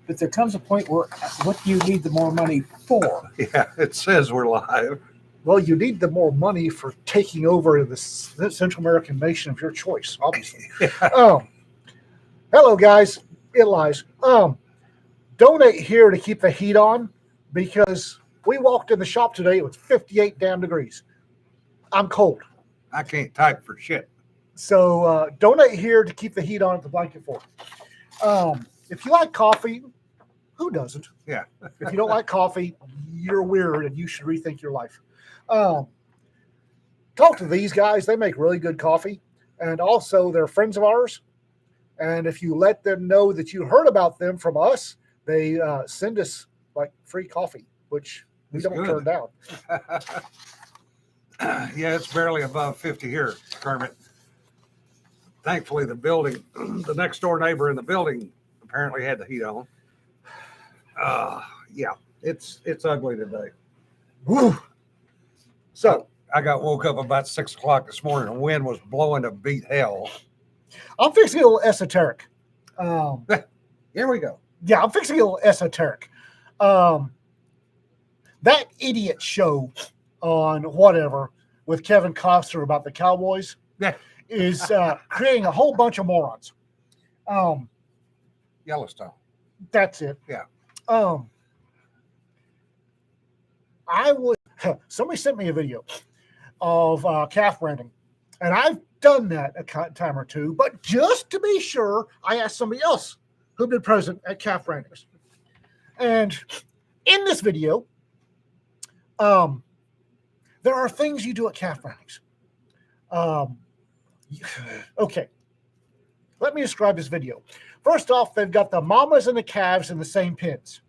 But there comes a point where what do you need the more money for? Yeah, it says we're live. Well, you need the more money for taking over the Central American nation of your choice, obviously. Hello, guys. It lies. Donate here to keep the heat on because we walked in the shop today. It was 58 damn degrees. I'm cold. I can't type for shit. So donate here to keep the heat on at the blanket fort. If you like coffee, who doesn't? Yeah. If you don't like coffee, you're weird and you should rethink your life. Talk to these guys. They make really good coffee. And also, they're friends of ours. And if you let them know that you heard about them from us, they send us like free coffee, which we That's don't good. turn down. Yeah, it's barely above 50 here, Kermit. Thankfully, the building, the next door neighbor in the building apparently had the heat on. Yeah, it's ugly today. Woo. So I got woke up about 6 o'clock this morning. The wind was blowing to beat hell. I'm fixing a little esoteric. Here we go. Yeah, I'm fixing a little esoteric. That idiot show on whatever with Kevin Costner about the Cowboys Yeah. is creating a whole bunch of morons. Yellowstone. That's it. Yeah. Somebody sent me a video of calf branding, and I've done that a time or two, but just to be sure, I asked somebody else who'd been present at calf brandings. And in this video, there are things you do at calf brandings. Okay, let me describe this video. First off, they've got the mamas and the calves in the same pens.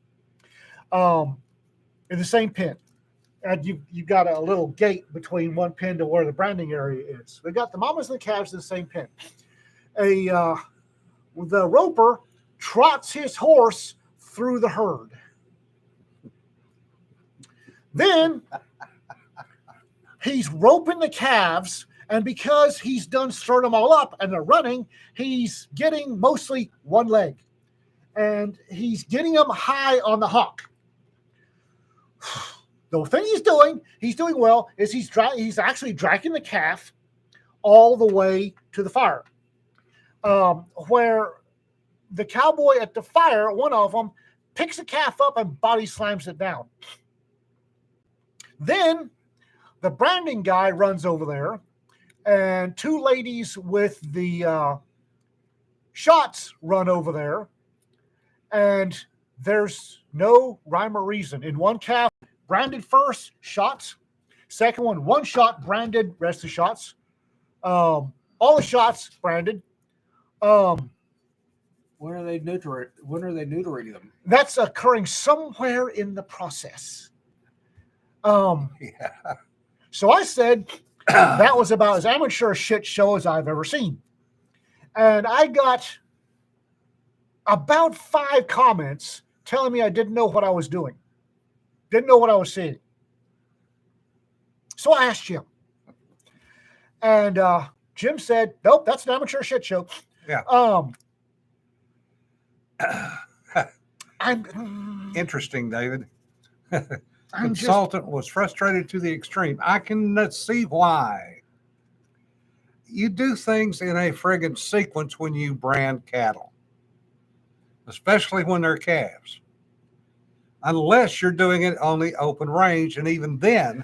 In the same pen. And you've got a little gate between one pen to where the branding area is. They've got the mamas and the calves in the same pen. The roper trots his horse through the herd. Then he's roping the calves, and because he's done stirred them all up and they're running, he's getting mostly one leg. And he's getting them high on the hock. The thing he's doing well, is he's actually dragging the calf all the way to the fire. Where the cowboy at the fire, one of them, picks the calf up and body slams it down. Then the branding guy runs over there, and two ladies with the shots run over there, and there's no rhyme or reason. In one calf, branded first, shots. Second one shot, branded, rest of shots. All the shots branded. When are they neutering them? That's occurring somewhere in the process. Yeah. So I said that was about as amateur a shit show as I've ever seen. And I got about 5 comments telling me I didn't know what I was doing. Didn't know what I was seeing. So I asked Jim. And Jim said, nope, that's an amateur shit show. Yeah. I'm Interesting, David. I'm just, Consultant was frustrated to the extreme. I can see why. You do things in a friggin' sequence when you brand cattle, especially when they're calves. Unless you're doing it on the open range, and even then,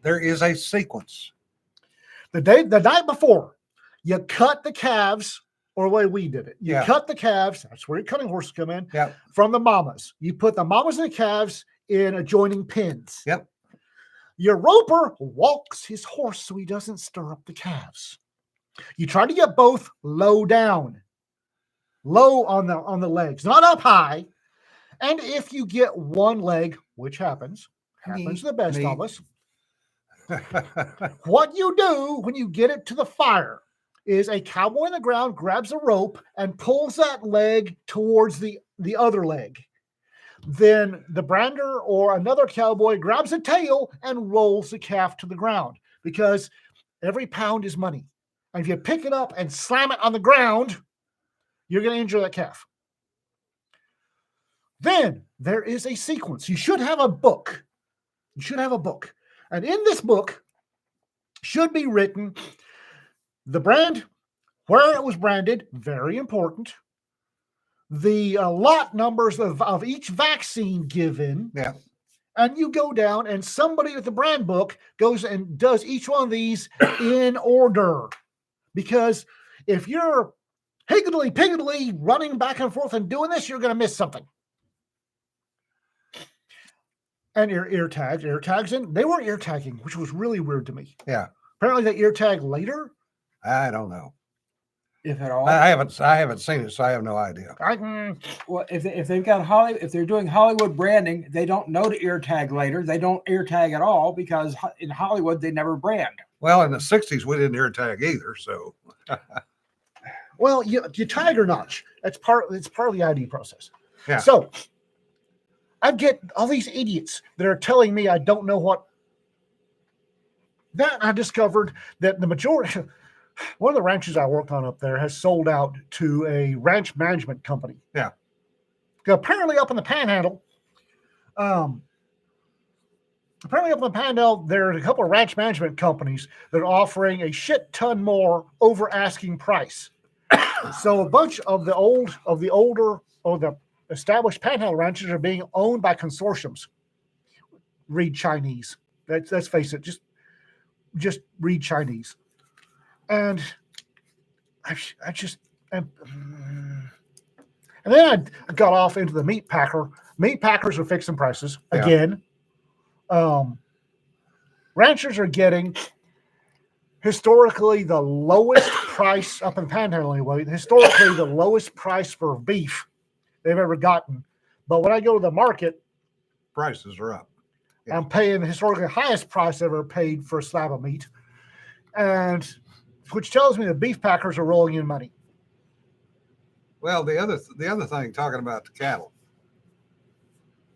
there is a sequence. the night before, you cut the calves, or the way we did it. You cut the calves, that's where your cutting horses come in, Yep. from the mamas. You put the mamas and the calves in adjoining pens. Yep. Your roper walks his horse so he doesn't stir up the calves. You try to get both low down, low on the legs, not up high. And if you get one leg, which happens to the best of us, what you do when you get it to the fire is a cowboy on the ground grabs a rope and pulls that leg towards the other leg. Then the brander or another cowboy grabs a tail and rolls the calf to the ground, because every pound is money. And if you pick it up and slam it on the ground, you're going to injure that calf. Then there is a sequence. You should have a book. You should have a book. And in this book should be written the brand, where it was branded, very important. The lot numbers of each vaccine given. Yeah. And you go down and somebody with the brand book goes and does each one of these in order. Because if you're higgledy-piggledy running back and forth and doing this, you're going to miss something. And ear tags in. They weren't ear tagging, which was really weird to me. Yeah. Apparently they ear tag later. I don't know. if at all. I haven't seen it, so I have no idea. Well, if they've got if they're doing Hollywood branding, they don't know to ear tag later. They don't ear tag at all because in Hollywood they never brand. Well, in the 60s, we didn't ear tag either. So, Well, you tag or notch. It's part of the ID process. Yeah. So I get all these idiots that are telling me I don't know what. That I discovered that the majority, one of the ranches I worked on up there has sold out to a ranch management company. Yeah. Apparently up in the Panhandle, there are a couple of ranch management companies that are offering a shit ton more over asking price. So a bunch of the established Panhandle ranches are being owned by consortiums. Read Chinese. Let's face it. Just read Chinese. And and then I got off into the meat packer. Meat packers are fixing prices again. Ranchers are getting historically the lowest price up in Panhandle anyway. Historically, the lowest price for beef they've ever gotten. But when I go to the market, prices are up. Yeah. I'm paying the historically highest price I've ever paid for a slab of meat, and which tells me the beef packers are rolling in money. Well, the other thing, talking about the cattle,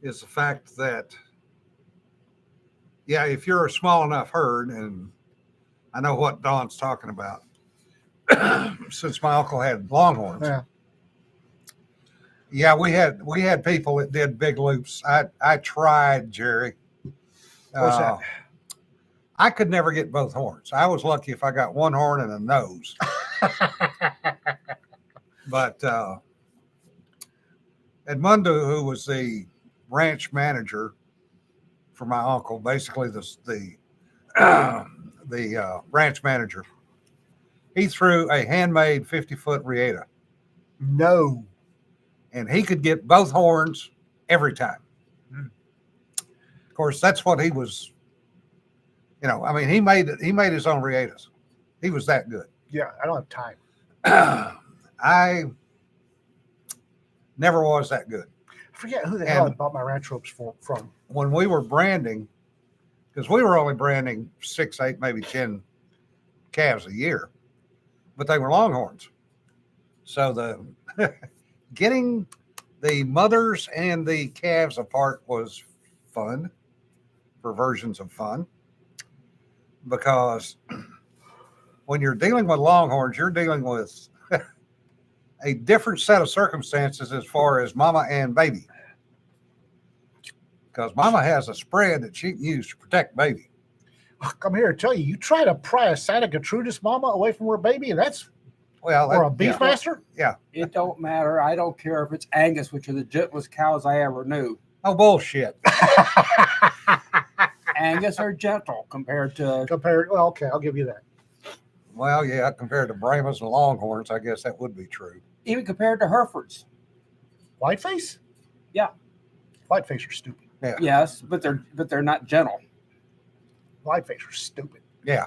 is the fact that, yeah, if you're a small enough herd, and I know what Don's talking about, since my uncle had longhorns. Yeah, we had people that did big loops. I tried, Jerry. What's that? I could never get both horns. I was lucky if I got one horn and a nose. But Edmundo, who was the ranch manager for my uncle, basically the ranch manager, he threw a handmade 50-foot Rieta. No. And he could get both horns every time. Of course, that's what he was. I mean, he made his own Rietas. He was that good. Yeah, I don't have time. I never was that good. I forget who the hell I bought my ranch ropes from. When we were branding, because we were only branding 6, 8, maybe 10 calves a year, but they were longhorns. So the getting the mothers and the calves apart was fun, for versions of fun, because when you're dealing with longhorns, you're dealing with a different set of circumstances as far as mama and baby. Because mama has a spread that she can use to protect baby. I'm here to tell you, you try to pry a Santa Gertrudis mama away from her baby, and that's or a Beefmaster? Yeah. It don't matter. I don't care if it's Angus, which are the gentlest cows I ever knew. Oh, bullshit. Angus are gentle compared to. Well, okay, I'll give you that. Well, yeah, compared to Brahmas and Longhorns, I guess that would be true. Even compared to Herefords. Whiteface? Yeah. Whiteface are stupid. Yeah. Yes, but they're not gentle. Whiteface are stupid. Yeah.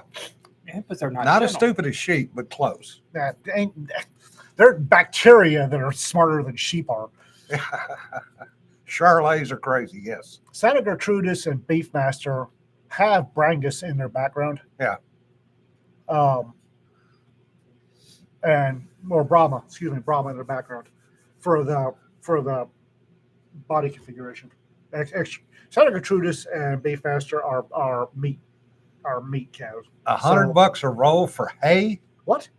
Yeah, but they're not Not gentle. as stupid as sheep, but close. They're bacteria that are smarter than sheep are. Charolais are crazy, yes. Santa Gertrudis and Beefmaster have Brangus in their background. Yeah. Brahma in their background for the body configuration. Santa Gertrudis and Beefmaster are meat cows. $100 a roll for hay? What?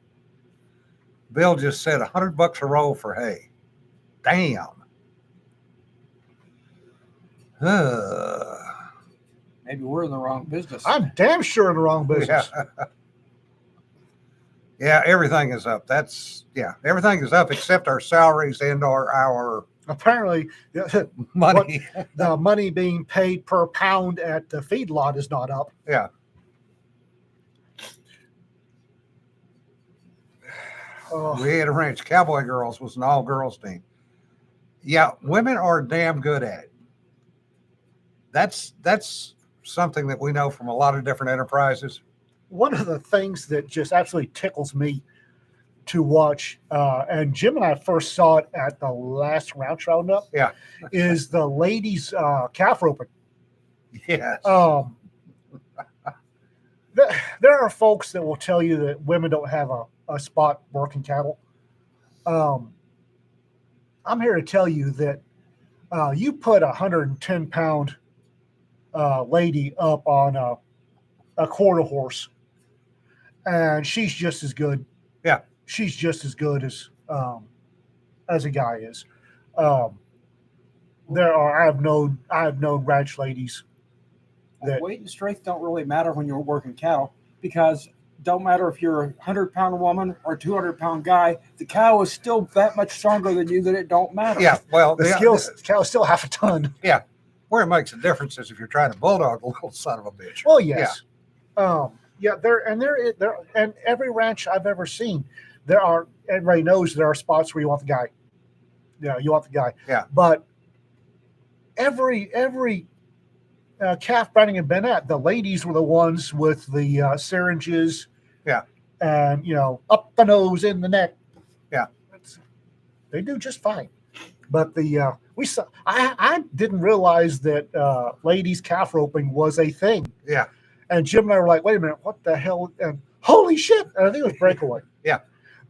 Bill just said $100 a roll for hay. Damn. Maybe we're in the wrong business. I'm damn sure in the wrong business. Yeah. Yeah, everything is up. Everything is up except our salaries and our Apparently, money. the money being paid per pound at the feedlot is not up. Yeah. Oh, We had a ranch. Cowboy Girls was an all girls team. Yeah, women are damn good at it. That's something that we know from a lot of different enterprises. one of the things that just absolutely tickles me to watch, and Jim and I first saw it at the last ranch roundup. Yeah. Is the ladies calf roping. Yes. There are folks that will tell you that women don't have a spot working cattle. I'm here to tell you that you put a 110-pound lady up on a quarter horse, and she's just as good. Yeah. She's just as good as a guy is. I've known ranch ladies that Weight and strength don't really matter when you're working cattle, because don't matter if you're a 100-pound woman or a 200-pound guy, the cow is still that much stronger than you that it don't matter. Yeah. Well, the cow's still half a ton. where it makes a difference is if you're trying to bulldog a little son of a bitch. Well, yes. And every ranch I've ever seen, everybody knows there are spots where you want the guy. Yeah, you want the guy. Yeah. But every calf branding had been at, the ladies were the ones with the syringes. Yeah. And up the nose, in the neck. Yeah. They do just fine. But I didn't realize that ladies calf roping was a thing. Yeah. And Jim and I were like, wait a minute, what the hell? And holy shit. And I think it was Breakaway. Yeah.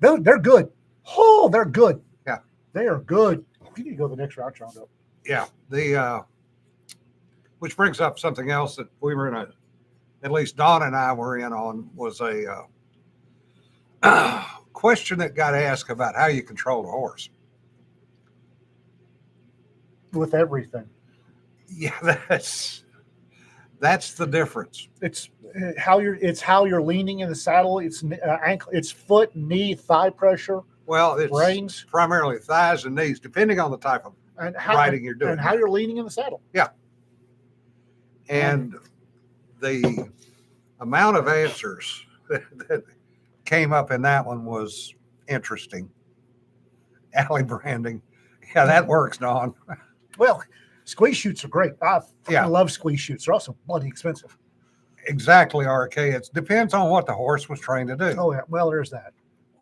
They're good. Oh, they're good. Yeah. They are good. We need to go to the next round roundup. Yeah. Which brings up something else that we were at least Don and I were in on, was a question that got asked about how you control a horse. With everything. Yeah, that's the difference. It's how you're leaning in the saddle. It's ankle, it's foot, knee, thigh pressure, Well, it's reins, primarily thighs and knees, depending on the type of and riding you're doing. and how you're leaning in the saddle. And the amount of answers that came up in that one was interesting. Alley branding. Yeah, that works, Don. Well, squeeze chutes are great. I Yeah. love squeeze chutes. They're also bloody expensive. Exactly, RK. It depends on what the horse was trained to do. Oh yeah, well there's that.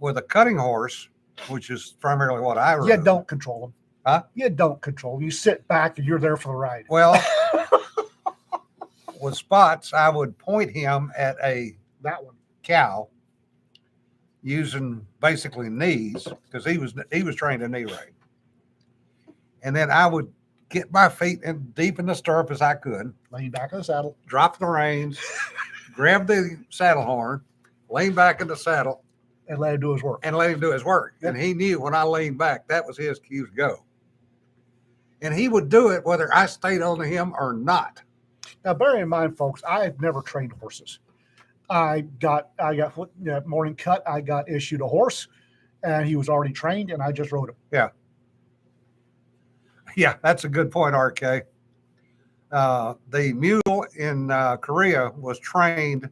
With a cutting horse, which is primarily what I rode. You don't control them. Huh? You don't control them. You sit back and you're there for the ride. Well, with Spots, I would point him at a That one. cow using basically knees, because he was trained in knee rein. And then I would get my feet in deep in the stirrup as I could, Lean back in the saddle. drop the reins, grab the saddle horn, lean back in the saddle, And let him do his work. and let him do his work. Yep. And he knew when I leaned back, that was his cue to go. And he would do it whether I stayed on to him or not. Now, bear in mind, folks, I've never trained horses. I got morning cut. I got issued a horse, and he was already trained, and I just rode him. Yeah, that's a good point, RK. The mule in Korea was trained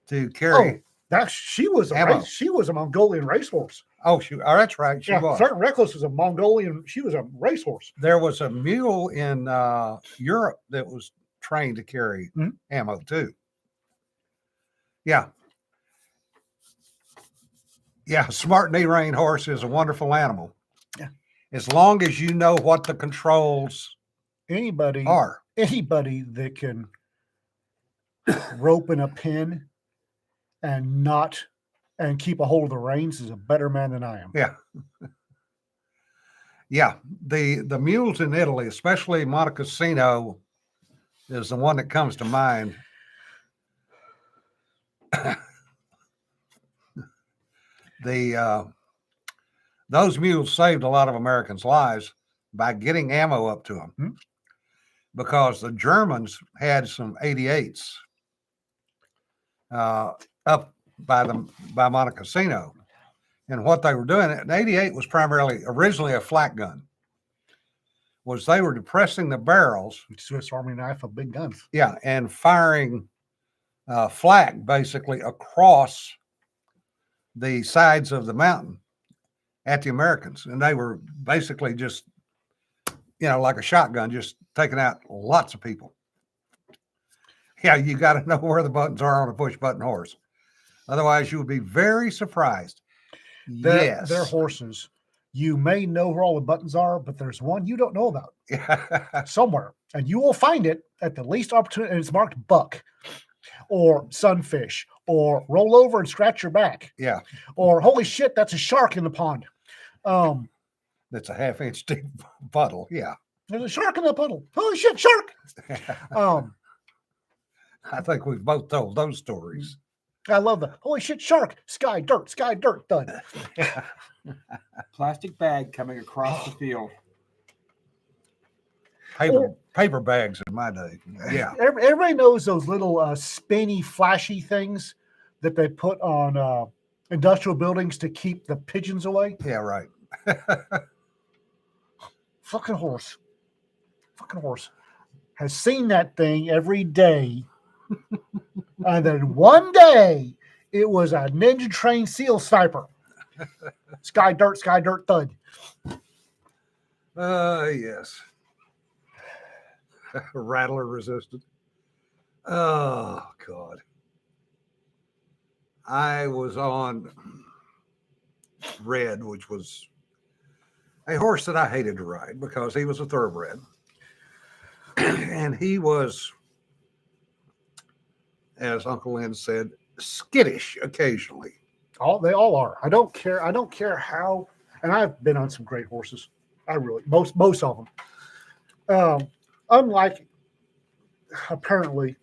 to carry. She was Ammo. she was a Mongolian racehorse. Oh, that's right. She was. Certain Reckless was a Mongolian. She was a racehorse. There was a mule in Europe that was trained to carry ammo too. Yeah. Yeah, smart knee rein horse is a wonderful animal. Yeah. As long as you know what the controls Anybody are. that can rope in a pin and keep a hold of the reins is a better man than I am. Yeah. Yeah. The mules in Italy, especially Montecassino, is the one that comes to mind. Those mules saved a lot of Americans' lives by getting ammo up to them. because the Germans had some 88s up by Monte Cassino. And what they were doing, an 88 was primarily originally a flak gun, was they were depressing the barrels, Swiss Army knife of big guns. yeah, and firing flak basically across the sides of the mountain at the Americans. And they were basically just, like a shotgun, just taking out lots of people. Yeah, you got to know where the buttons are on a push button horse. Otherwise, you would be very surprised. They're horses. You may know where all the buttons are, but there's one you don't know about Yes. somewhere, and you will find it at the least opportunity. And it's marked buck or sunfish or roll over and scratch your back Yeah. or holy shit, that's a shark in the pond. That's a half-inch deep puddle. Yeah. There's a shark in the puddle. Holy shit, shark. I think we've both told those stories. I love the holy shit, shark, sky, dirt, thud. Plastic bag coming across the field. Paper bags in my day. Yeah. Everybody knows those little spinny, flashy things that they put on industrial buildings to keep the pigeons away. Yeah, right. Fucking horse has seen that thing every day. And then one day it was a ninja trained SEAL sniper. Sky dirt, thud. Yes. Rattler resistant. Oh, God. I was on Red, which was a horse that I hated to ride because he was a thoroughbred. And he was, as Uncle Lynn said, skittish occasionally. They all are. I don't care how. And I've been on some great horses. I really most of them. Unlike apparently,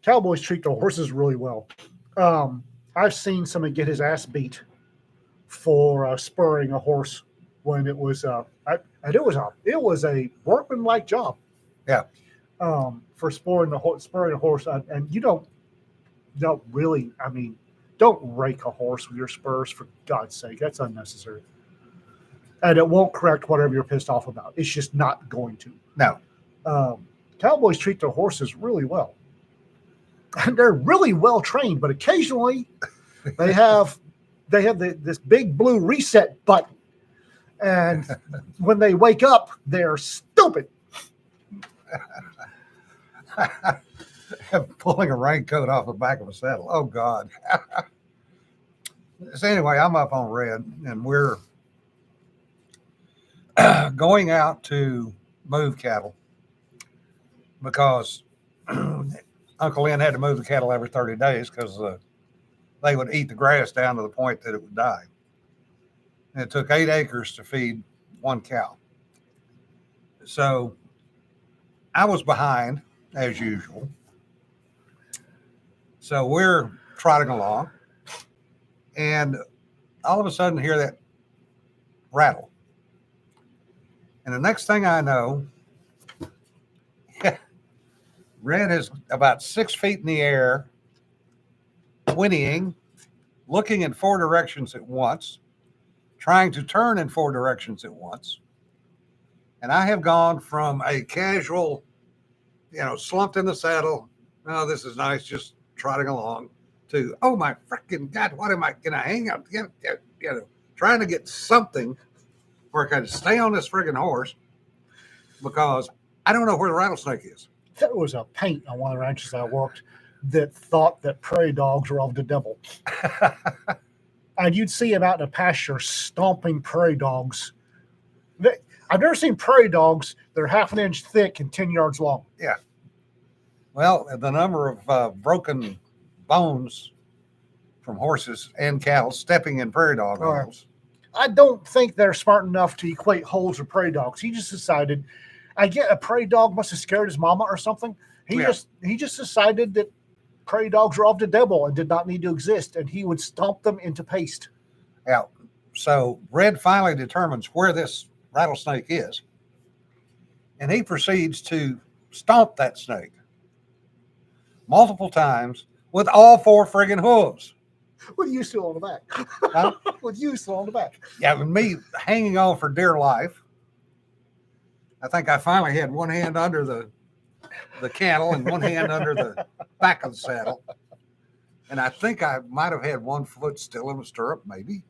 cowboys treat their horses really well. I've seen somebody get his ass beat for spurring a horse when it was it was a workmanlike job. Yeah. For spurring a horse, and you don't really. I mean, don't rake a horse with your spurs, for God's sake. That's unnecessary. And it won't correct whatever you're pissed off about. It's just not going to. No. Cowboys treat their horses really well. And they're really well trained, but occasionally they have this big blue reset button. And when they wake up, they're stupid. Pulling a raincoat off the back of a saddle. Oh, God. So anyway, I'm up on Red, and we're going out to move cattle because Uncle Lynn had to move the cattle every 30 days because they would eat the grass down to the point that it would die. And it took 8 acres to feed one cow. So I was behind, as usual. So we're trotting along, and all of a sudden hear that rattle. And the next thing I know, Red is about 6 feet in the air, whinnying, looking in 4 directions at once, trying to turn in 4 directions at once. And I have gone from a casual, slumped in the saddle, oh, this is nice, just trotting along, to, oh my freaking God, what am I, can I hang up, trying to get something where I can stay on this friggin' horse because I don't know where the rattlesnake is. There was a paint on one of the ranches I worked that thought that prairie dogs were of the devil. And you'd see them out in a pasture stomping prairie dogs. I've never seen prairie dogs that are half an inch thick and 10 yards long. Yeah. Well, the number of broken bones from horses and cattle stepping in prairie dog holes. I don't think they're smart enough to equate holes with prairie dogs. He just decided, I get a prairie dog must have scared his mama or something. He just decided that prairie dogs were of the devil and did not need to exist, and he would stomp them into paste. Yeah. So Red finally determines where this rattlesnake is, and he proceeds to stomped that snake multiple times with all 4 friggin' hooves. With you still on the back. Huh? With you still on the back. Yeah, with me hanging on for dear life. I think I finally had one hand under the cantle and one hand under the back of the saddle. And I think I might have had one foot still in the stirrup, maybe.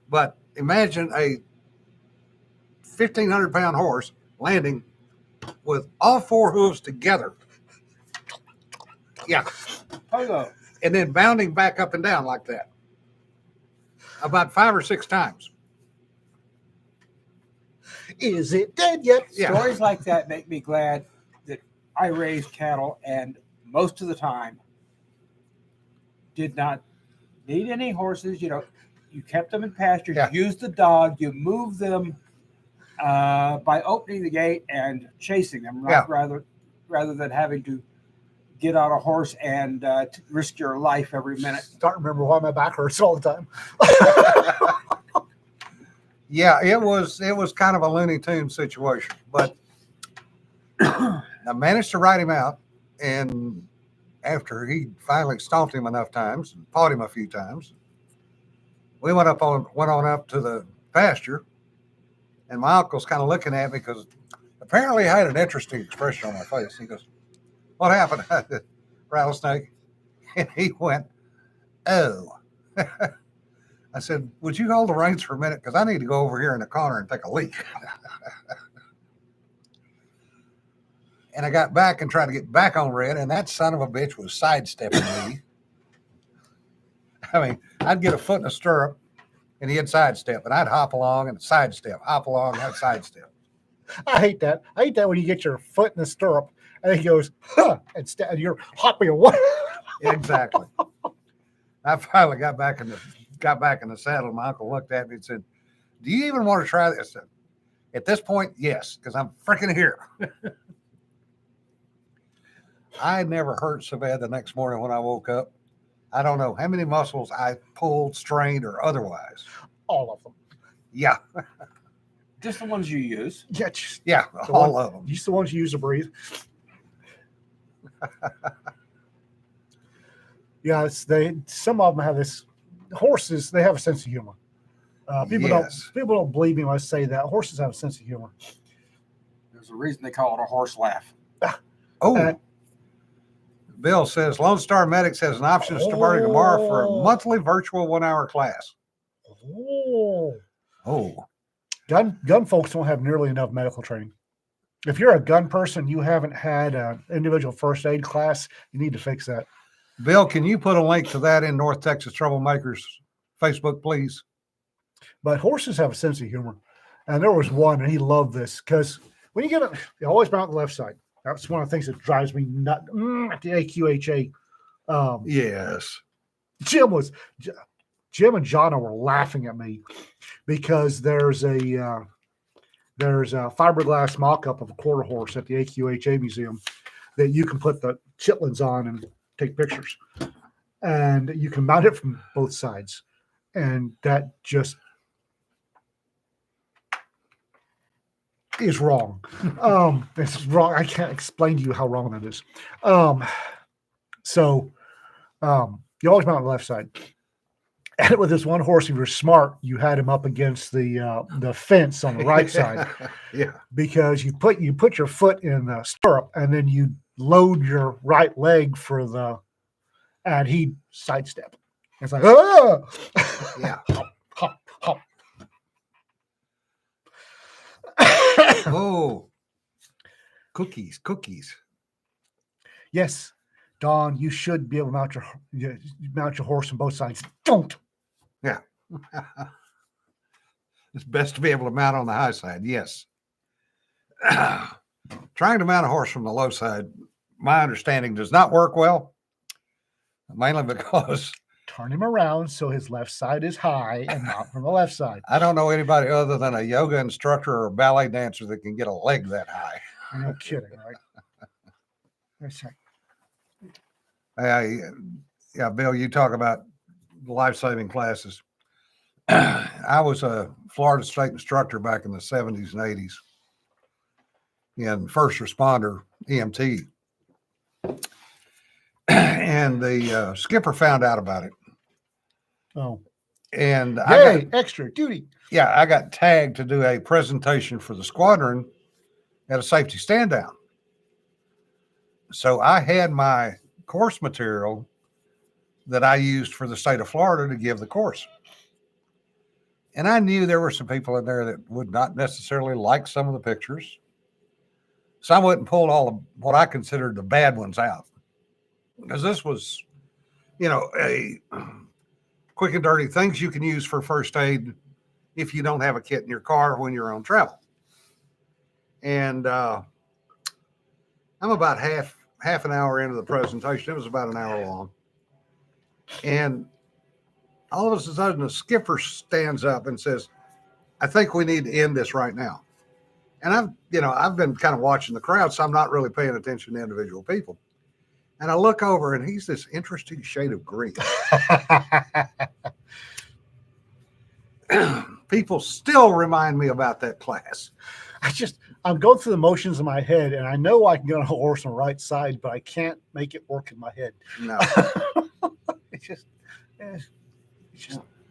But imagine a 1,500-pound horse landing with all 4 hooves together. Yeah. Pogo. And then bounding back up and down like that. About 5 or 6 times. Is it dead yet? Yeah. Stories like that make me glad that I raised cattle and most of the time did not need any horses. You know, you kept them in pasture, Yeah. you used the dog, you moved them by opening the gate and chasing them, Yeah. rather than having to get on a horse and risk your life every minute. Don't remember why my back hurts all the time. Yeah, it was kind of a Looney Tunes situation, but I managed to ride him out, and after he finally stomped him enough times and pawed him a few times, we went on up to the pasture, and my uncle's kind of looking at me because apparently I had an interesting expression on my face. He goes, "What happened?" I said, "Rattlesnake," and he went, "Oh." I said, "Would you hold the reins for a minute? Because I need to go over here in the corner and take a leak." And I got back and tried to get back on Red, and that son of a bitch was sidestepping me. I mean, I'd get a foot in a stirrup, and he'd sidestep, and I'd hop along and sidestep, hop along, and I'd sidestep. I hate that. I hate that when you get your foot in the stirrup and he goes, huh, and you're hopping away. Exactly. I finally got back in the saddle. My uncle looked at me and said, "Do you even want to try this?" I said, "At this point, yes, because I'm freaking here." I never hurt so bad the next morning when I woke up. I don't know how many muscles I pulled, strained, or otherwise. All of them. Yeah, Just the ones you use. Yeah, just, yeah, The all one- of them. just the ones you use to breathe. Yeah, some of them have this. Horses, they have a sense of humor. People Yes. don't believe me when I say that. Horses have a sense of humor. There's a reason they call it a horse laugh. Oh, Uh, Bill says Lone Star Medics has an option to start tomorrow for a Oh. monthly virtual 1-hour class. Oh, Oh, gun folks don't have nearly enough medical training. If you're a gun person, you haven't had an individual first aid class. You need to fix that. Bill, can you put a link to that in North Texas Troublemakers Facebook, please? But horses have a sense of humor. And there was one, and he loved this because when you get it, you always mount the left side. That's one of the things that drives me nuts. The AQHA. Yes. Jim and Jonna were laughing at me because there's a fiberglass mock-up of a quarter horse at the AQHA museum that you can put the chitlins on and take pictures, and you can mount it from both sides, and that just is wrong. It's wrong. I can't explain to you how wrong that is. So you always mount on the left side. And with this one horse, if you're smart, you had him up against the fence on the right side Yeah. because you put your foot in the stirrup and then you load your right leg and he sidestep. It's like, oh, Yeah. hop, hop. Oh, cookies. Yes, Don, you should be able to mount your horse on both sides. Don't. It's best to be able to mount on the high side. Yes. Trying to mount a horse from the low side, my understanding, does not work well, mainly because Turn him around so his left side is high and not from the left side. I don't know anybody other than a yoga instructor or a ballet dancer that can get a leg that high. No kidding, right? That's right. Yeah, Bill, you talk about life-saving classes. I was a Florida State instructor back in the 70s and 80s. in first responder EMT. And the skipper found out about it. Oh, And yay! Extra duty. I got tagged to do a presentation for the squadron at a safety stand down. So I had my course material that I used for the state of Florida to give the course. And I knew there were some people in there that would not necessarily like some of the pictures. So I wouldn't pull all of what I considered the bad ones out. Because this was, a quick and dirty things you can use for first aid if you don't have a kit in your car when you're on travel. And I'm about half an hour into the presentation. It was about an hour long. And all of a sudden, the skipper stands up and says, I think we need to end this right now. And I've been kind of watching the crowd, so I'm not really paying attention to individual people. And I look over and he's this interesting shade of green. People still remind me about that class. I'm going through the motions in my head, and I know I can get on a horse on the right side, but I can't make it work in my head. No. It's just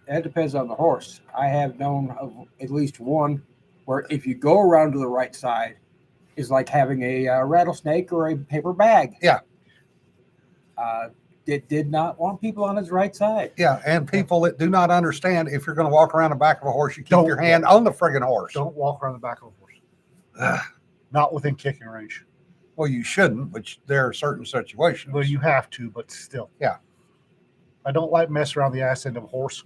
That depends on the horse. I have known of at least one where if you go around to the right side, is like having a rattlesnake or a paper bag. Yeah. It did not want people on his right side. Yeah, and people that do not understand if you're going to walk around the back of a horse, you keep your hand on the friggin' horse. don't walk around the back of a horse. Ugh. Not within kicking range. Well, you shouldn't, but there are certain situations. Well, you have to, but still. Yeah. I don't like messing around the ass end of a horse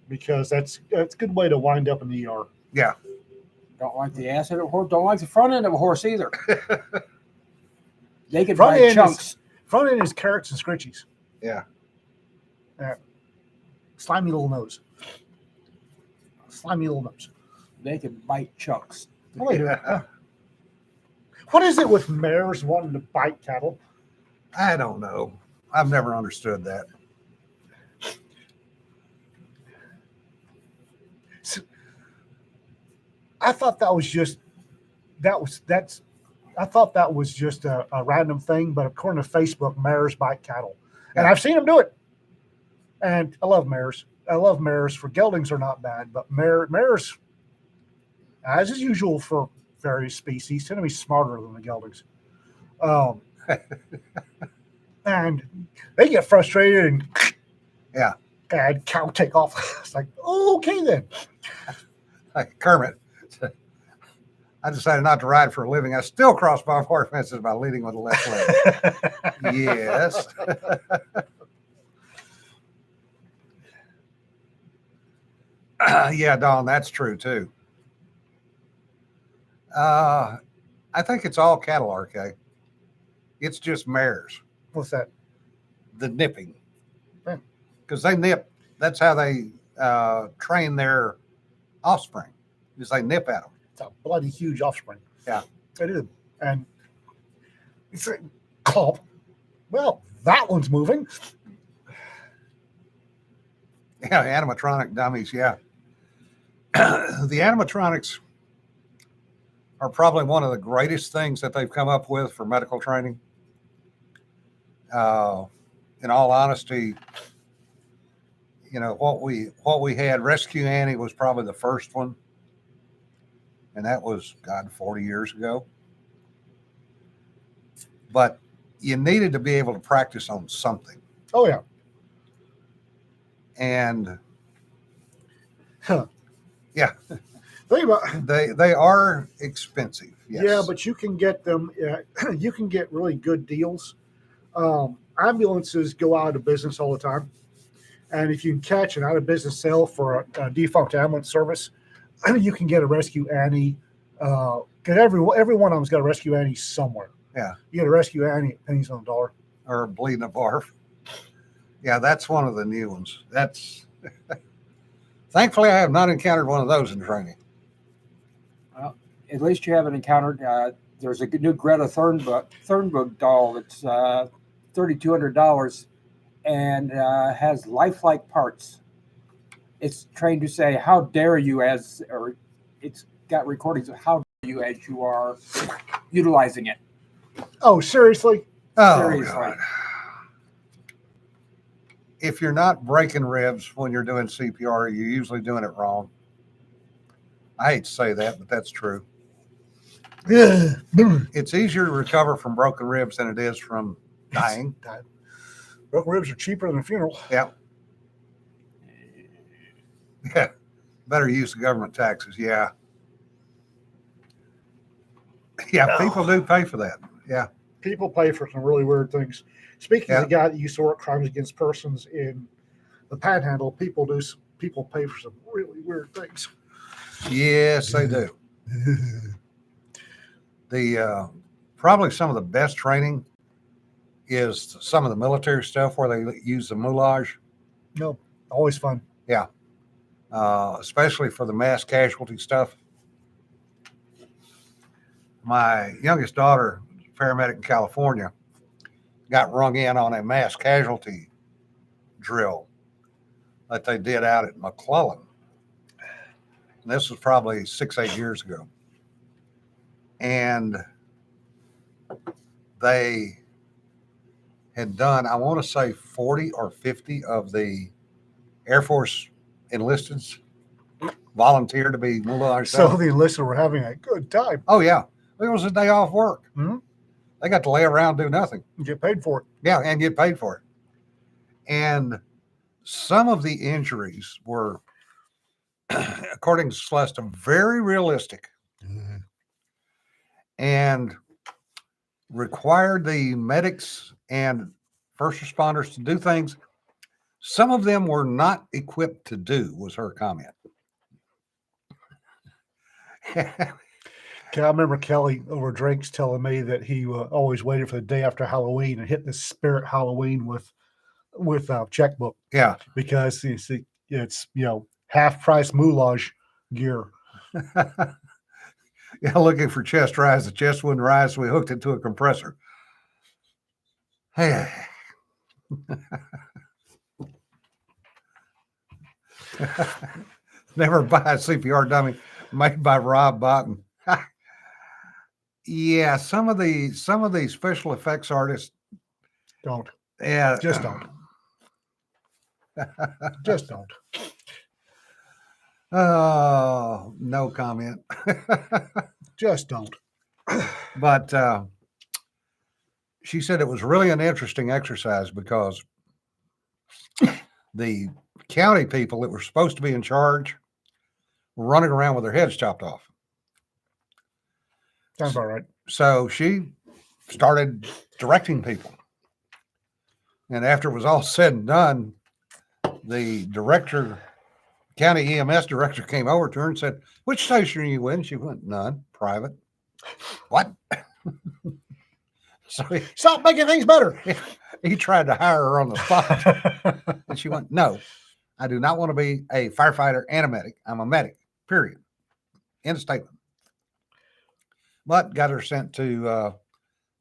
because that's a good way to wind up in the ER. Yeah. Don't like the ass end of a horse. Don't like the front end of a horse either. They can Front bite end chunks. Front end is carrots and scritchies. Yeah. Slimy little nose. Slimy little nose. They can bite chunks. Oh, wait. What is it with mares wanting to bite cattle? I don't know. I've never understood that. I thought that was just a random thing, but according to Facebook, mares bite cattle, and I've seen them do it. And I love mares. I love mares. For geldings are not bad, but mares, as is usual for various species, tend to be smarter than the geldings. And they get frustrated and and cow take off. It's like, oh, okay then. Like Kermit. I decided not to ride for a living. I still cross barbed wire fences by leading with the left leg. Yes. Yeah, Don, that's true too. I think it's all cattle, RK. It's just mares. What's that? The nipping. Yeah. Because they nip. That's how they train their offspring, is they nip at them. It's a bloody huge offspring. Yeah. It is. And it's a clomp. Well, that one's moving. Yeah, animatronic dummies, yeah. The animatronics are probably one of the greatest things that they've come up with for medical training. In all honesty, what we had, Rescue Annie was probably the first one. And that was, 40 years ago. But you needed to be able to practice on something. Oh, yeah. And yeah. Think about they are expensive. Yes. Yeah, but you can get them. You can get really good deals. Ambulances go out of business all the time, and if you can catch an out of business sale for a defunct ambulance service, you can get a Rescue Annie. Because every one of them's got a Rescue Annie somewhere. Yeah, you get a Rescue Annie at pennies on the dollar, or bleeding a barf. Yeah, that's one of the new ones. That's thankfully I have not encountered one of those in training. Well, at least you haven't encountered. There's a new Greta Thunberg doll that's $3,200 and has lifelike parts. It's trained to say, "How dare you?" or it's got recordings of how you as you are utilizing it. Oh, seriously? Oh, Seriously. God. If you're not breaking ribs when you're doing CPR, you're usually doing it wrong. I hate to say that, but that's true. Yeah. It's easier to recover from broken ribs than it is from dying. Broken ribs are cheaper than a funeral. Yeah. Yeah. Better use of government taxes. Yeah. Yeah. People do pay for that. Yeah. People pay for some really weird things. Speaking Yeah. of the guy that used to work crimes against persons in the Panhandle, people pay for some really weird things. Yes, they do. The probably some of the best training is some of the military stuff where they use the moulage, No, always fun. especially for the mass casualty stuff. My youngest daughter, paramedic in California, got rung in on a mass casualty drill that they did out at McClellan. And this was probably 6-8 years ago. And they had done, I want to say 40 or 50 of the Air Force enlisted volunteer to be moulage. So the enlisted were having a good time. Oh, yeah. It was a day off work. Mhm. They got to lay around, do nothing. You get paid for it. Yeah, and get paid for it. And some of the injuries were, according to Celeste, very realistic and required the medics and first responders to do things some of them were not equipped to do, was her comment. I remember Kelly over drinks telling me that he always waited for the day after Halloween and hit the spirit Halloween with checkbook Yeah. because you see, it's half price moulage gear. Yeah, looking for chest rise. The chest wouldn't rise, so we hooked it to a compressor. Hey. Never buy a CPR dummy made by Rob Botton. Yeah, some of the special effects artists Don't. Yeah, Just don't. Just don't. Oh, no comment. Just don't. But she said it was really an interesting exercise because the county people that were supposed to be in charge were running around with their heads chopped off. Sounds about right. So she started directing people. And after it was all said and done, the director, county EMS director, came over to her and said, "Which station are you in?" She went, "None, private." What? So Stop making things better. he tried to hire her on the spot. And she went, "No, I do not want to be a firefighter and a medic. I'm a medic, period. End of statement." But got her sent to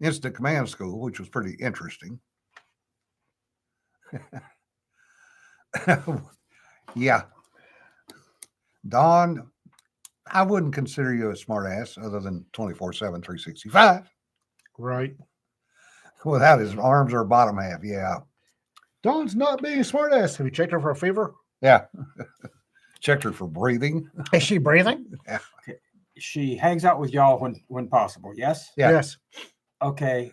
Incident Command School, which was pretty interesting. Yeah. Don, I wouldn't consider you a smart ass other than 24/7, 365 Right. without his arms or bottom half. Yeah. Dawn's not being a smartass. Have you checked her for a fever? Yeah. Checked her for breathing. Is she breathing? She hangs out with y'all when possible. Yes. Yeah. Yes. Okay.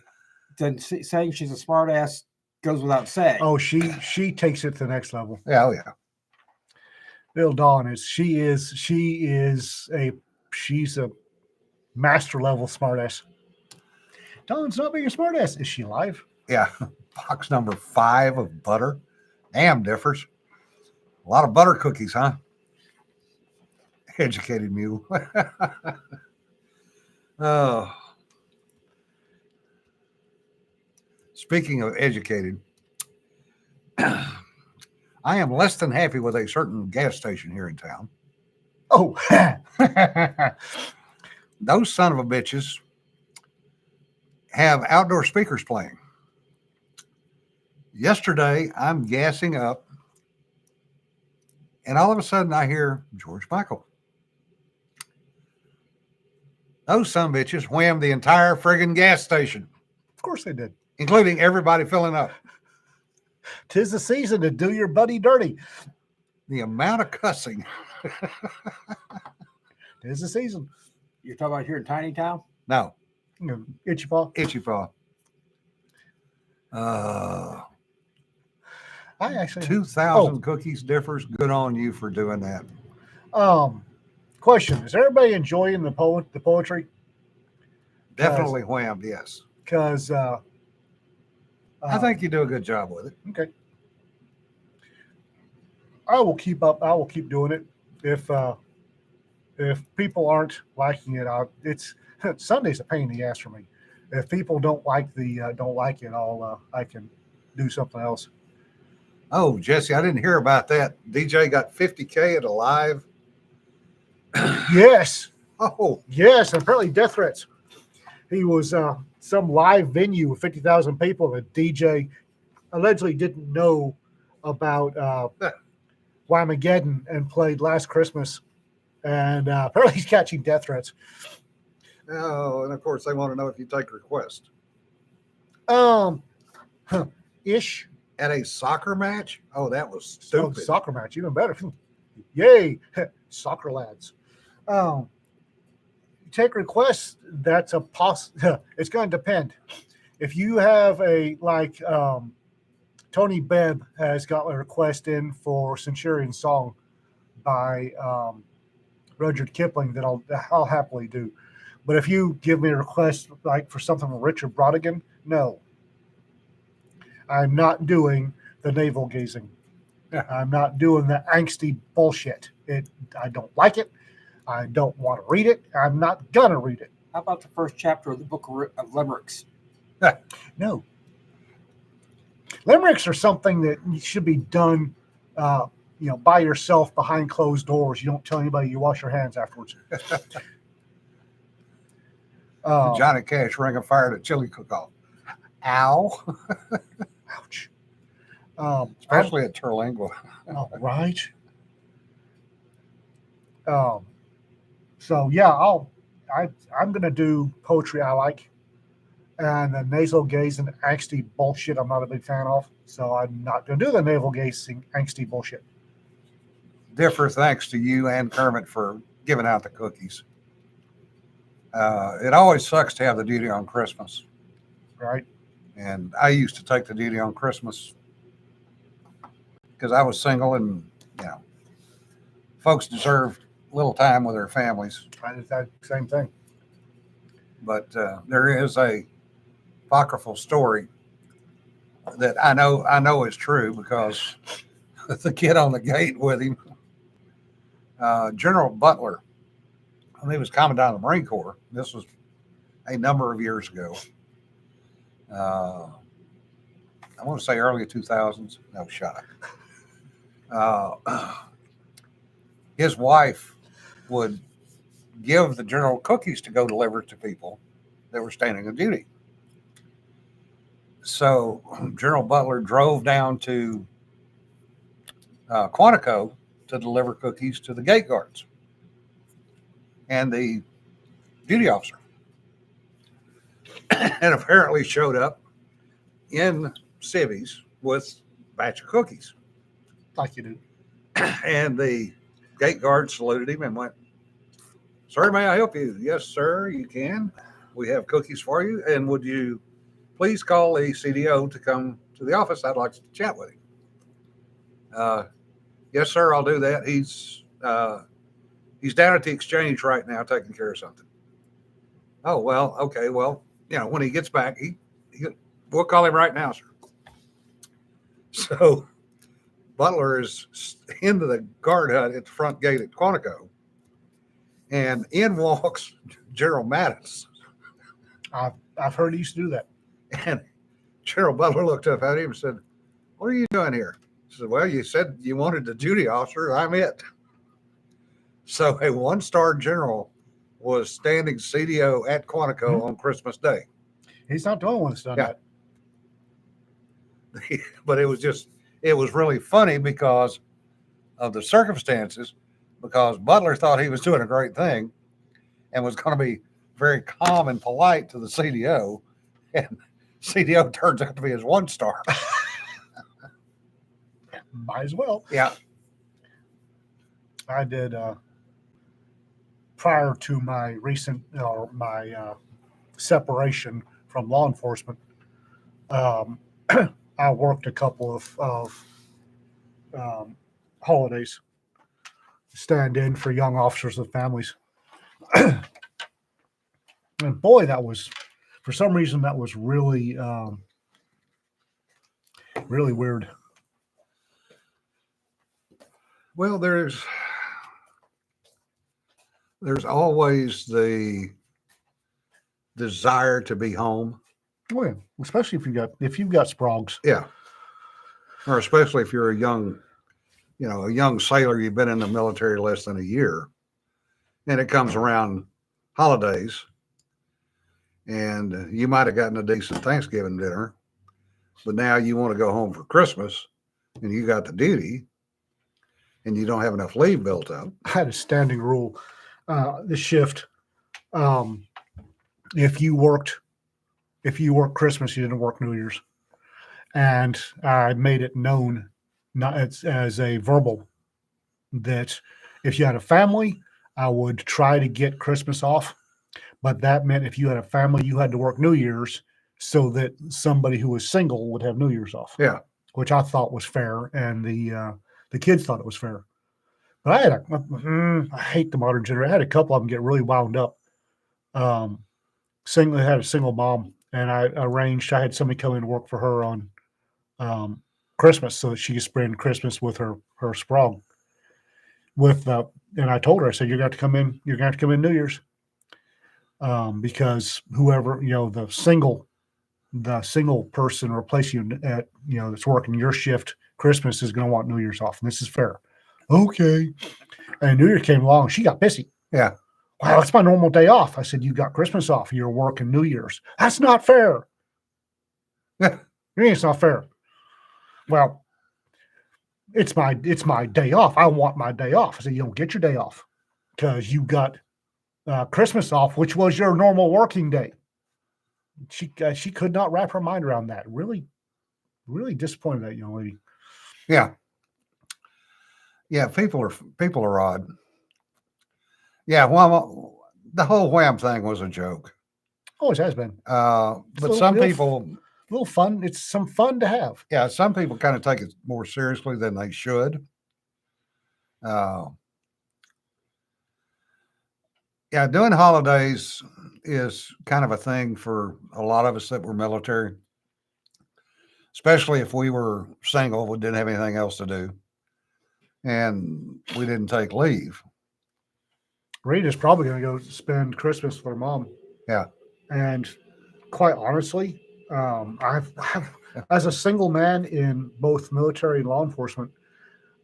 Then saying she's a smart ass goes without saying. Oh, she takes it to the next level. Yeah. Oh, yeah. Little Dawn is she's a master level smartass. Dawn's not being a smartass. Is she alive? Yeah. Box number 5 of butter. Damn differs. A lot of butter cookies, huh? Educated mule. Oh. Speaking of educated, I am less than happy with a certain gas station here in town. Oh, Those son of a bitches have outdoor speakers playing. Yesterday, I'm gassing up, and all of a sudden I hear George Michael. Those some bitches whammed the entire friggin' gas station, Of course they did. including everybody filling up. 'Tis the season to do your buddy dirty. The amount of cussing. 'Tis the season. You're talking about here in Tiny Town? No, You know, itchy paw. itchy paw. I actually 2,000 cookies differs. Good on you for doing that. Question: is everybody enjoying the poetry? Definitely whammed, yes. Because I think you do a good job with it. okay. I will keep up. I will keep doing it. If people aren't liking it, it's Sunday's a pain in the ass for me. If people don't like it, I can do something else. Oh, Jesse, I didn't hear about that. DJ got 50K at a live. Yes, Oh, yes, and apparently death threats. He was some live venue with 50,000 people. The DJ allegedly didn't know about Wymageddon and played Last Christmas, and apparently he's catching death threats. oh, and of course they want to know if you take requests Ish. at a soccer match. Oh, that was So stupid. soccer match, even better. Yay, soccer lads. Take requests. That's a it's going to depend. If you have Tony Bebb has got a request in for Centurion Song by Rudyard Kipling that I'll happily do. But if you give me a request like for something from Richard Brodigan, no. I'm not doing the navel gazing. I'm not doing the angsty bullshit. I don't like it. I don't want to read it. I'm not gonna read it. How about the first chapter of the book of Limericks? No. Limericks are something that should be done, by yourself behind closed doors. You don't tell anybody. You wash your hands afterwards. Johnny Cash ring of fire at chili cook-off. Ow. Ouch. Especially at Terlingua. All right. So yeah, I'm gonna do poetry I like, and the nasal gazing angsty bullshit I'm not a big fan of. So I'm not gonna do the navel gazing angsty bullshit. Differ thanks to you and Kermit for giving out the cookies. It always sucks to have the duty on Christmas. Right. And I used to take the duty on Christmas because I was single and, folks deserved a little time with their families. I did that same thing. But there is a apocryphal story that I know is true because the kid on the gate with him, General Butler, when he was commandant of the Marine Corps, this was a number of years ago. I want to say early 2000s. No, shut up. His wife would give the general cookies to go deliver to people that were standing on duty. So General Butler drove down to Quantico to deliver cookies to the gate guards and the duty officer. And apparently showed up in civvies with a batch of cookies. Like you do. And the gate guard saluted him and went, "Sir, may I help you?" "Yes, sir, you can. We have cookies for you. And would you please call the CDO to come to the office? I'd like to chat with him." "Yes, sir, I'll do that. He's down at the exchange right now taking care of something." "Oh, well, okay. Well, when he gets back, we'll call him right now, sir." So Butler is into the guard hut at the front gate at Quantico, and in walks General Mattis. I've heard he used to do that. And General Butler looked up at him and said, "What are you doing here?" He said, "Well, you said you wanted the duty officer. I'm it." So a one-star general was standing CDO at Quantico on Christmas Day. He's not the only one that's done Yeah. that. But it was really funny because of the circumstances, because Butler thought he was doing a great thing and was going to be very calm and polite to the CDO, and CDO turns out to be his 1-star. Might as well. Yeah. I did prior to my recent or my separation from law enforcement. I worked a couple of holidays, stand in for young officers with families, and boy, that was for some reason that was really really weird. Well, there's always the desire to be home. Oh, yeah. Especially if you've got sprogs. Yeah. Or especially if you're a young sailor, you've been in the military less than a year, and it comes around holidays, and you might have gotten a decent Thanksgiving dinner, but now you want to go home for Christmas, and you got the duty, and you don't have enough leave built up. I had a standing rule. The shift, if you worked Christmas, you didn't work New Year's, and I made it known, not as a verbal, that if you had a family, I would try to get Christmas off, but that meant if you had a family, you had to work New Year's, so that somebody who was single would have New Year's off. Yeah. Which I thought was fair, and the kids thought it was fair. But I hate the modern generation. I had a couple of them get really wound up. I had a single mom, and I had somebody come in and work for her on Christmas so that she could spend Christmas with her sprog. And I told her, I said, you're going to have to come in New Year's. Because whoever, the single person replacing you at, that's working your shift, Christmas is going to want New Year's off. And this is fair. Okay. And New Year came along. She got pissy. Yeah. Wow, that's my normal day off. I said, you got Christmas off. You're working New Year's. That's not fair. Yeah. It's not fair. Well, it's my day off. I want my day off. I said, you don't get your day off because you got Christmas off, which was your normal working day. She could not wrap her mind around that. Really, really disappointed that young lady. Yeah. Yeah, people are odd. Yeah, well, the whole wham thing was a joke. Always has been. But some people, a little fun. It's some fun to have. yeah, some people kind of take it more seriously than they should. Yeah, doing holidays is kind of a thing for a lot of us that were military, especially if we were single, we didn't have anything else to do, and we didn't take leave. Rita's probably going to go spend Christmas with her mom. Yeah. And quite honestly, I've as a single man in both military and law enforcement,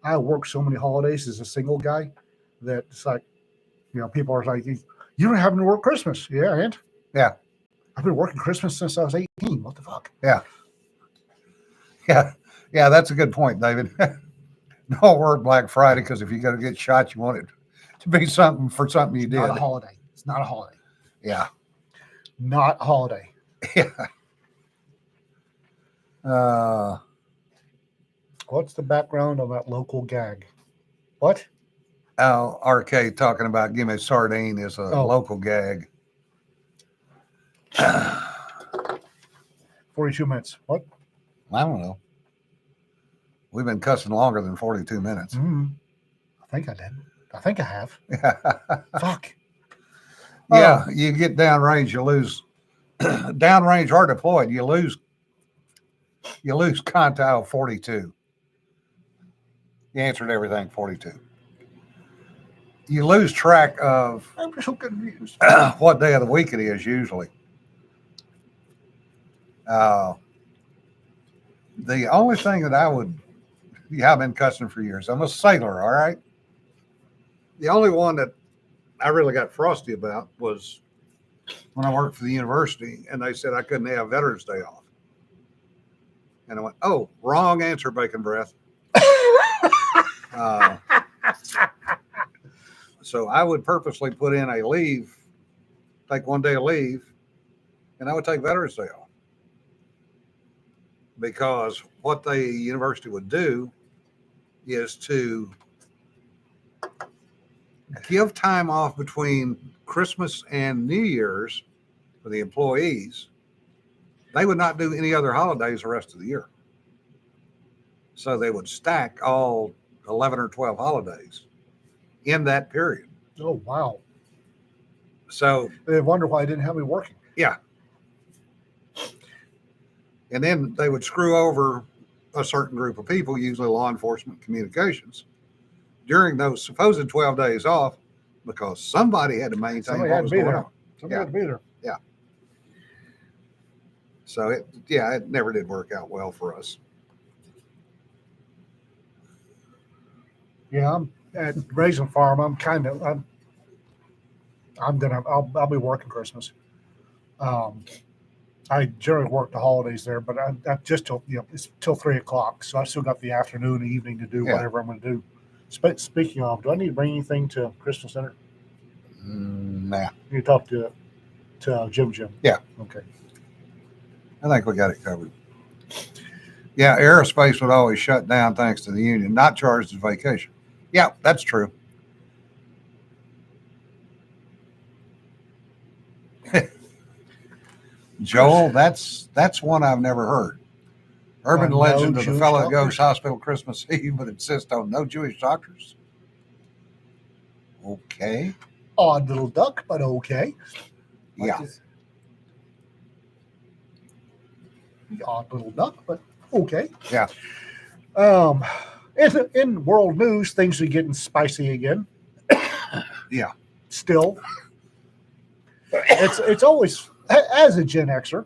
I work so many holidays as a single guy that it's like, people are like, you don't have to work Christmas. Yeah, and yeah, I've been working Christmas since I was 18. What the fuck? Yeah. Yeah. Yeah. That's a good point, David. Don't work Black Friday, because if you're going to get shot, you want it to be something you did. Not a holiday. It's not a holiday. Yeah. Not a holiday. Yeah. What's the background on that local gag? What? RK talking about give me a sardine is a local gag. 42 minutes. What? I don't know. We've been cussing longer than 42 minutes. I think I did. I think I have. Fuck. Yeah, you get downrange, you lose. Downrange or deployed, you lose quintile 42. You answered everything 42. You lose track of I'm so confused. what day of the week it is usually. The only thing that I've been cussing for years. I'm a sailor, all right? The only one that I really got frosty about was when I worked for the university and they said I couldn't have Veterans Day off. And I went, oh, wrong answer, bacon breath. So I would purposely put in a leave take one day of leave, and I would take Veterans Day off. Because what the university would do is to give time off between Christmas and New Year's for the employees. They would not do any other holidays the rest of the year. So they would stack all 11 or 12 holidays in that period. Oh, wow. So, They wonder why I didn't have me working. and then they would screw over a certain group of people, usually law enforcement communications, during those supposed 12 days off, because somebody had to maintain Somebody what had was to be going there. on. Somebody had to be there. So it never did work out well for us. Yeah, I'm at Raisin Farm. I'm I'll be working Christmas. I generally work the holidays there, but I just till it's till 3:00, so I still got the afternoon, and evening to do Yeah. whatever I'm going to do. Speaking of, do I need to bring anything to Christmas Center? Nah, You talk to Jim. Yeah. Okay. I think we got it covered. Yeah, aerospace would always shut down thanks to the union, not charged as vacation. Yeah, that's true. Joel, that's one I've never heard. Urban No legend of the Jewish fellow that goes doctors? hospital Christmas Eve but insists on no Jewish doctors. Okay. Odd little duck, but okay. Yeah. Odd little duck, but okay. Yeah. In world news, things are getting spicy again. Yeah. Still, it's always, as a Gen Xer,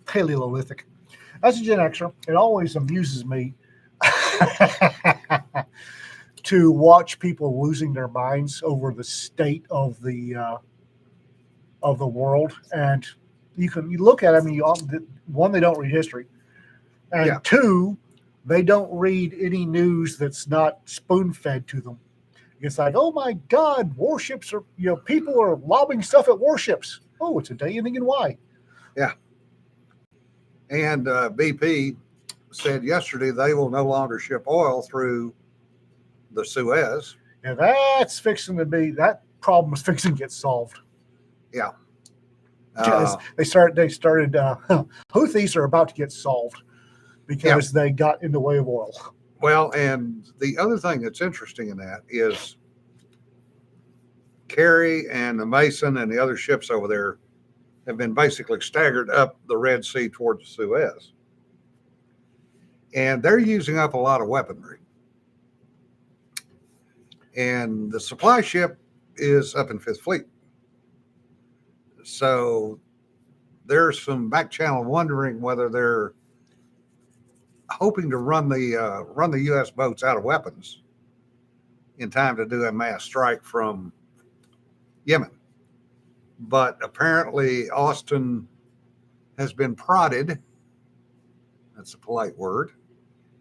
Paleolithic. As a Gen Xer, it always amuses me to watch people losing their minds over the state of the world. And you look at them, one, they don't read history, and Yeah. two, they don't read any news that's not spoon fed to them. It's like, oh my God, warships are, people are lobbing stuff at warships. Oh, it's a day ending in Y. And BP said yesterday they will no longer ship oil through the Suez. And that problem is fixing to get solved. Because they started Houthis are about to get solved because they got in the way of oil. Well, and the other thing that's interesting in that is Kerry and the Mason and the other ships over there have been basically staggered up the Red Sea towards the Suez. And they're using up a lot of weaponry. And the supply ship is up in Fifth Fleet. So there's some back channel wondering whether they're hoping to run the U.S. boats out of weapons in time to do a mass strike from Yemen. But apparently Austin has been prodded, that's a polite word,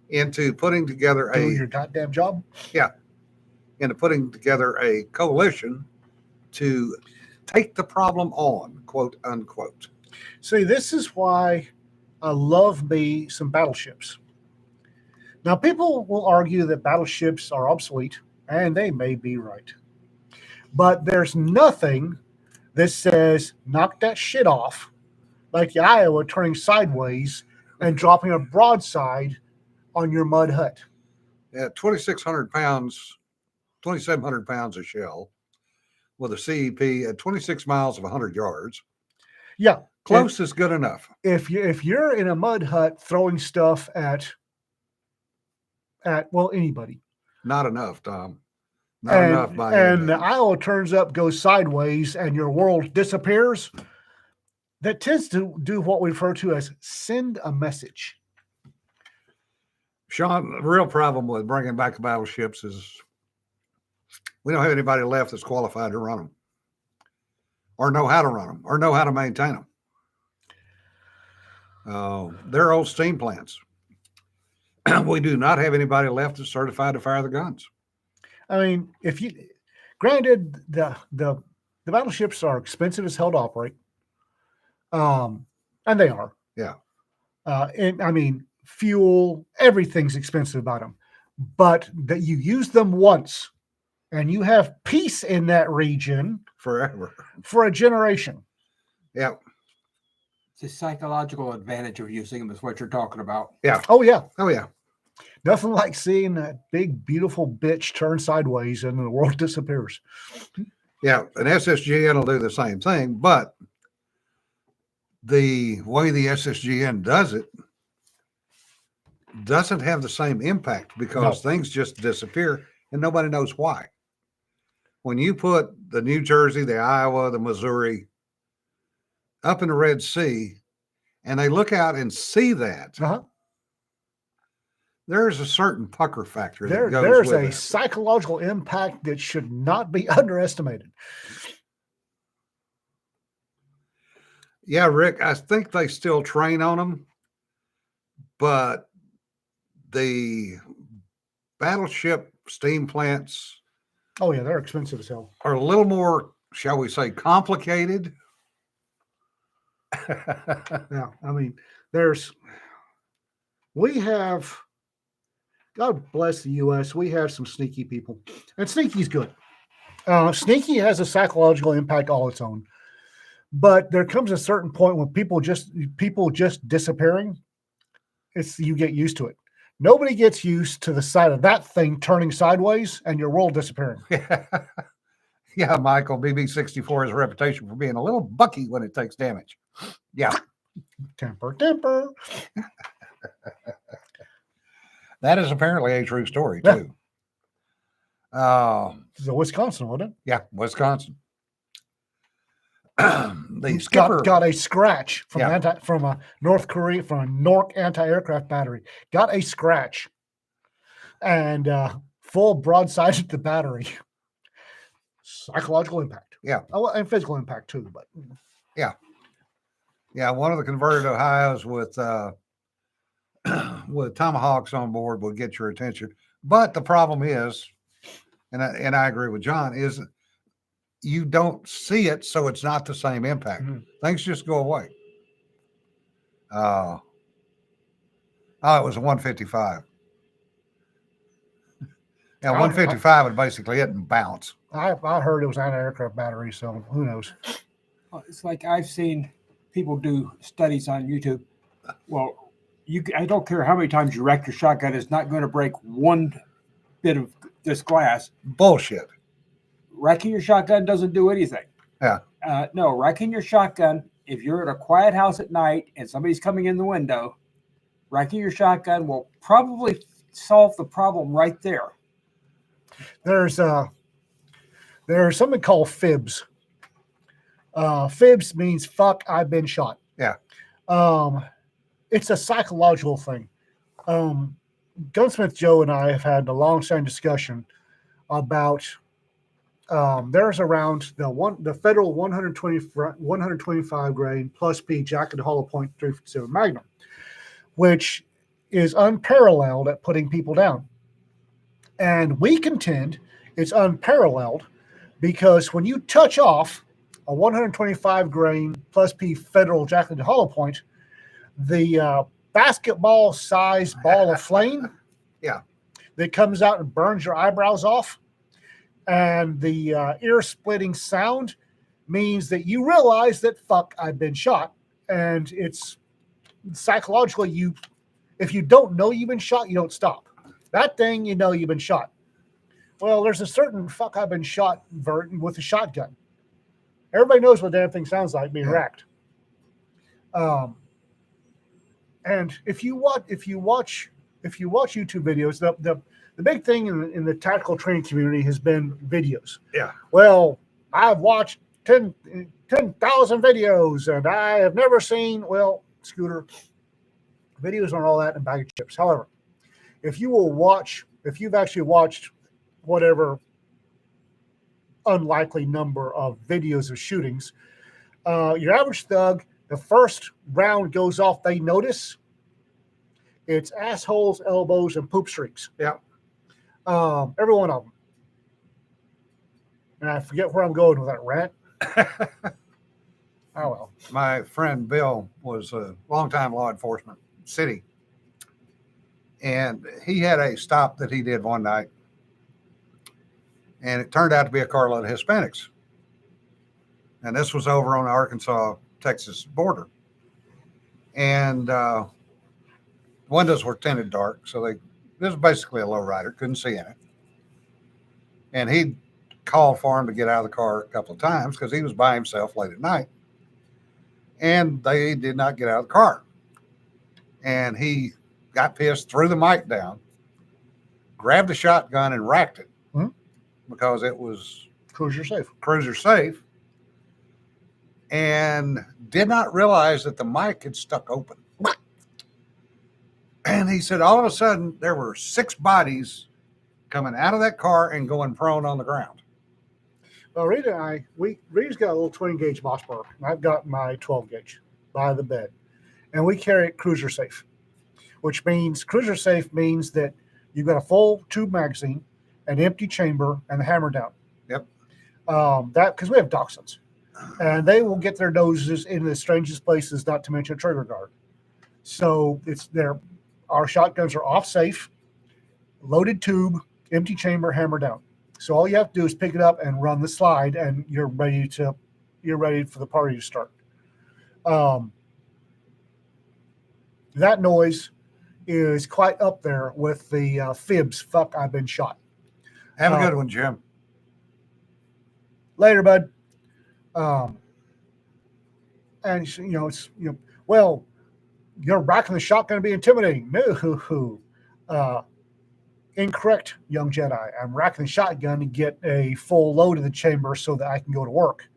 into putting together Doing your goddamn job. a coalition to take the problem on, quote unquote. See, this is why I love me some battleships. Now, people will argue that battleships are obsolete, and they may be right. But there's nothing that says knock that shit off, like the Iowa turning sideways and dropping a broadside on your mud hut. At 2,700 pounds of shell with a CEP at 26 miles of 100 yards. Yeah. Close is good enough. If you're in a mud hut throwing stuff at anybody. Not enough, Tom. Not enough by any And the means. Iowa turns up, goes sideways, and your world disappears. That tends to do what we refer to as send a message. Sean, the real problem with bringing back the battleships is we don't have anybody left that's qualified to run them or know how to run them or know how to maintain them. They're old steam plants. We do not have anybody left that's certified to fire the guns. I mean, granted, the the battleships are expensive as hell to operate. And they are. Yeah. And I mean, fuel, everything's expensive about them. But that you use them once and you have peace in that region Forever. for a generation. Yeah. It's a psychological advantage of using them is what you're talking about. Oh, yeah. Oh, yeah. Nothing like seeing that big, beautiful bitch turn sideways and the world disappears. Yeah. An SSGN will do the same thing, but the way the SSGN does it doesn't have the same impact because things just disappear and nobody knows why. When you put the New Jersey, the Iowa, the Missouri up in the Red Sea and they look out and see that, Uh-huh. there's a certain pucker factor that goes There's with a it. psychological impact that should not be underestimated. Yeah, Rick, I think they still train on them, but the battleship steam plants Oh, yeah, they're expensive as hell. are a little more, shall we say, complicated. Yeah, I mean, we have, God bless the U.S., we have some sneaky people, and sneaky's good. Sneaky has a psychological impact all its own, but there comes a certain point when people just disappearing. You get used to it. Nobody gets used to the sight of that thing turning sideways and your world disappearing. Yeah, Michael, BB-64 has a reputation for being a little bucky when it takes damage. Yeah, Temper. that is apparently a true story, Yeah. too. This is Wisconsin, wasn't it? Yeah, Wisconsin. The skipper got a scratch from Yeah. from a North Korea, from a Nork anti-aircraft battery. Got a scratch and full broadside at the battery. Psychological impact. Yeah. Oh, and physical impact too, but Yeah, one of the converted Ohios with with Tomahawks on board will get your attention. But the problem is, and I agree with John, is you don't see it, so it's not the same impact. Mhm. Things just go away. It was a 155. Yeah, 155 would basically hit and bounce. I heard it was anti-aircraft battery, so who knows? It's like I've seen people do studies on YouTube. Well, I don't care how many times you wreck your shotgun, it's not going to break one bit of this glass. Bullshit. Wrecking your shotgun doesn't do anything. Yeah. No, wrecking your shotgun, if you're at a quiet house at night and somebody's coming in the window, wrecking your shotgun will probably solve the problem right there. There's something called fibs. Fibs means fuck, I've been shot. Yeah. It's a psychological thing. Gunsmith Joe and I have had a long-standing discussion about there's around the federal 125 grain plus P Jacket Hollow Point .357 Magnum, which is unparalleled at putting people down. And we contend it's unparalleled because when you touch off a 125 grain plus P federal Jacket Hollow Point, the basketball sized ball of flame Yeah. that comes out and burns your eyebrows off, and the ear splitting sound means that you realize that fuck, I've been shot. And it's psychologically, if you don't know you've been shot, you don't stop. That thing, you know you've been shot. Well, there's a certain fuck, I've been shot with a shotgun. Everybody knows what the damn thing sounds like being racked. And if you watch YouTube videos, the big thing in the tactical training community has been videos. Yeah. Well, I've watched 10,000 videos and I have never seen, Scooter, videos on all that and bag of chips. However, if you've actually watched whatever unlikely number of videos of shootings, your average thug, the first round goes off, they notice it's assholes, elbows, and poop streaks. Yeah. Every one of them. And I forget where I'm going with that rant. Oh well. My friend Bill was a longtime law enforcement city, and he had a stop that he did one night, and it turned out to be a carload of Hispanics. And this was over on the Arkansas-Texas border. And windows were tinted dark, so this was basically a lowrider, couldn't see in it. And he called for him to get out of the car a couple of times because he was by himself late at night. And they did not get out of the car. And he got pissed, threw the mic down, grabbed the shotgun and racked it because it was Cruiser safe. cruiser safe, and did not realize that the mic had stuck open. And he said all of a sudden there were 6 bodies coming out of that car and going prone on the ground. Well, Rita and Rita's got a little 20 gauge Mossberg, and I've got my 12 gauge by the bed, and we carry it cruiser safe, which means cruiser safe means that you've got a full tube magazine, an empty chamber, and the hammer down. Yep. That because we have dachshunds, and they will get their noses in the strangest places, not to mention a trigger guard. So our shotguns are off safe, loaded tube, empty chamber, hammer down. So all you have to do is pick it up and run the slide, and you're ready for the party to start. That noise is quite up there with the fibs. Fuck, I've been shot. Have a good one, Jim. Later, bud. And well, you're racking the shotgun to be intimidating. No, incorrect, young Jedi. I'm racking the shotgun to get a full load in the chamber so that I can go to work.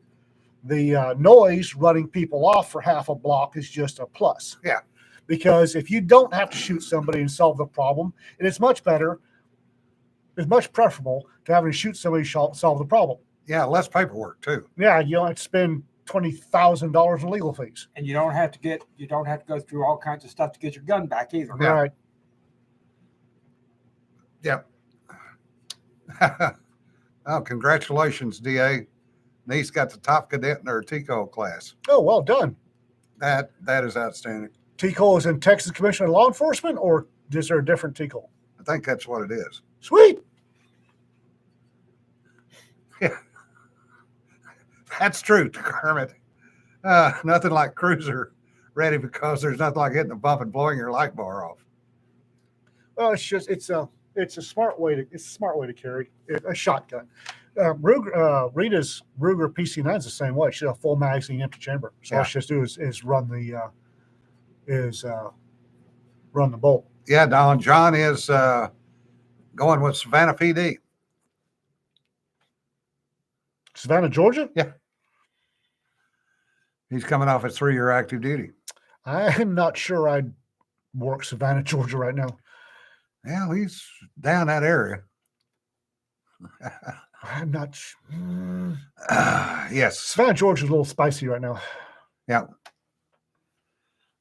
The noise running people off for half a block is just a plus. Yeah. Because if you don't have to shoot somebody and solve the problem, it is much better, it's much preferable to having to shoot somebody to solve the problem. Yeah, less paperwork too. Yeah, you don't have to spend $20,000 in legal fees. And you don't have to go through all kinds of stuff to get your gun back either. Yeah. Right. Yep. Oh, congratulations, DA. Niece got the top cadet in her TCO class. Oh, well done. That is outstanding. TCOL is in Texas Commission on Law Enforcement, or is there a different TCOL? I think that's what it is. Sweet. Yeah. That's true, Kermit. Nothing like cruiser ready, because there's nothing like hitting a bump and blowing your light bar off. Well, it's a smart way to carry a shotgun. Rita's Ruger PC9 is the same way. She's a full magazine, empty chamber. So all she has to do is run the bolt. Yeah, Don. John is going with Savannah PD. Savannah, Georgia? Yeah. He's coming off his 3-year active duty. I'm not sure I'd work Savannah, Georgia right now. Yeah, he's down that area. I'm not. Yes. Savannah, Georgia is a little spicy right now. Yeah.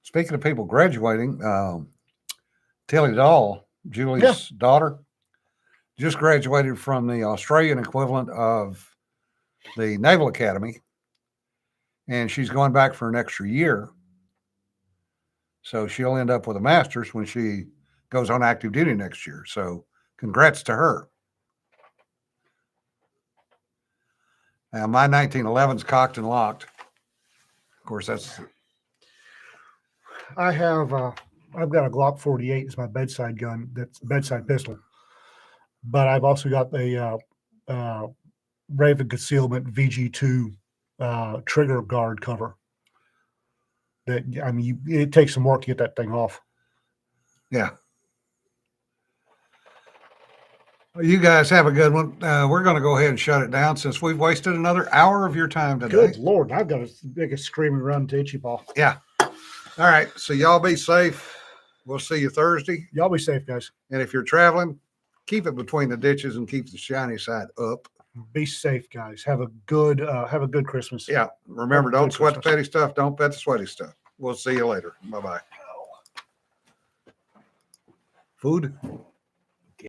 Speaking of people graduating, Tilly Dahl, Julie's daughter, just graduated from the Australian equivalent of the Naval Academy, and she's going back for an extra year. So she'll end up with a master's when she goes on active duty next year. So congrats to her. My 1911's cocked and locked. Of course, that's. I've got a Glock 48 as my bedside gun. That's bedside pistol. But I've also got the Raven Concealment VG2 trigger guard cover. It takes some work to get that thing off. Yeah. Well, you guys have a good one. We're going to go ahead and shut it down since we've wasted another hour of your time today. Good Lord, I've got to make a screaming run to Itchy Ball. Yeah. All right. So y'all be safe. We'll see you Thursday. Y'all be safe, guys. And if you're traveling, keep it between the ditches and keep the shiny side up. Be safe, guys. Have a good Christmas. Yeah. Remember, don't sweat the petty stuff. Don't pet the sweaty stuff. We'll see you later. Bye-bye. Food.